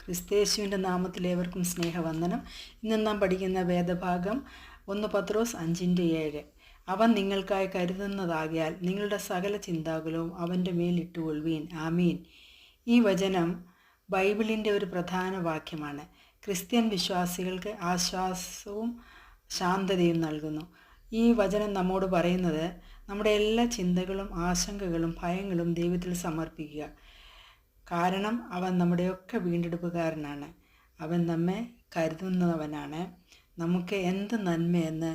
ക്രിസ്തയേശുവിൻ്റെ നാമത്തിൽ ഏവർക്കും സ്നേഹവന്ദനം. ഇന്ന് നാം പഠിക്കുന്ന വേദഭാഗം 1 പത്രോസ് 5:7. അവൻ നിങ്ങൾക്കായി കരുതുന്നതാകിയാൽ നിങ്ങളുടെ സകല ചിന്താകുലവും അവൻ്റെ മേൽ ഇട്ടുകൊള്ളുവീൻ. ആമീൻ. ഈ വചനം ബൈബിളിൻ്റെ ഒരു പ്രധാന വാക്യമാണ്. ക്രിസ്ത്യൻ വിശ്വാസികൾക്ക് ആശ്വാസവും ശാന്തതയും നൽകുന്നു. ഈ വചനം നമ്മോട് പറയുന്നത് നമ്മുടെ എല്ലാ ചിന്തകളും ആശങ്കകളും ഭയങ്ങളും ദൈവത്തിൽ സമർപ്പിക്കുക. കാരണം അവൻ നമ്മുടെയൊക്കെ വീണ്ടെടുപ്പുകാരനാണ്. അവൻ നമ്മെ കരുതുന്നവനാണ്. നമുക്ക് എന്ത് നന്മയെന്ന്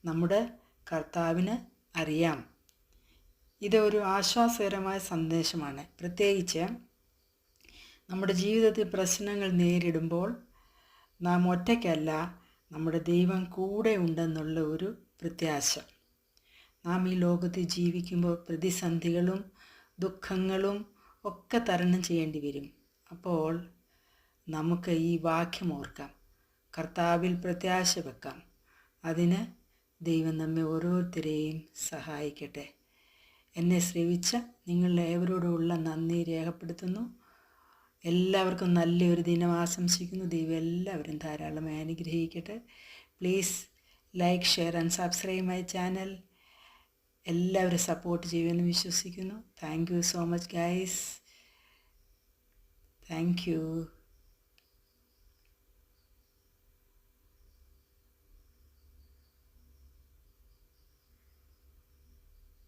നമ്മുടെ കർത്താവിന് അറിയാം. ഇതൊരു ആശ്വാസകരമായ സന്ദേശമാണ്. പ്രത്യേകിച്ച് നമ്മുടെ ജീവിതത്തിൽ പ്രശ്നങ്ങൾ നേരിടുമ്പോൾ നാം ഒറ്റയ്ക്കല്ല, നമ്മുടെ ദൈവം കൂടെ ഉണ്ടെന്നുള്ള ഒരു പ്രത്യാശ. നാം ഈ ലോകത്തിൽ ജീവിക്കുമ്പോൾ പ്രതിസന്ധികളും ദുഃഖങ്ങളും ഒക്കെ തരണം ചെയ്യേണ്ടി വരും. അപ്പോൾ നമുക്ക് ഈ വാക്യം ഓർക്കാം, കർത്താവിൽ പ്രത്യാശ വെക്കാം. അതിന് ദൈവം നമ്മെ ഓരോരുത്തരെയും സഹായിക്കട്ടെ. എന്നെ ശ്രവിച്ച നിങ്ങളുടെ ഏവരോടുമുള്ള നന്ദി രേഖപ്പെടുത്തുന്നു. എല്ലാവർക്കും നല്ലൊരു ദിനം ആശംസിക്കുന്നു. ദൈവം എല്ലാവരും ധാരാളമായി അനുഗ്രഹിക്കട്ടെ. Please like, share and subscribe my channel. എല്ലാവരും സപ്പോർട്ട് ചെയ്യുമെന്ന് വിശ്വസിക്കുന്നു. Thank you so much guys. Thank you.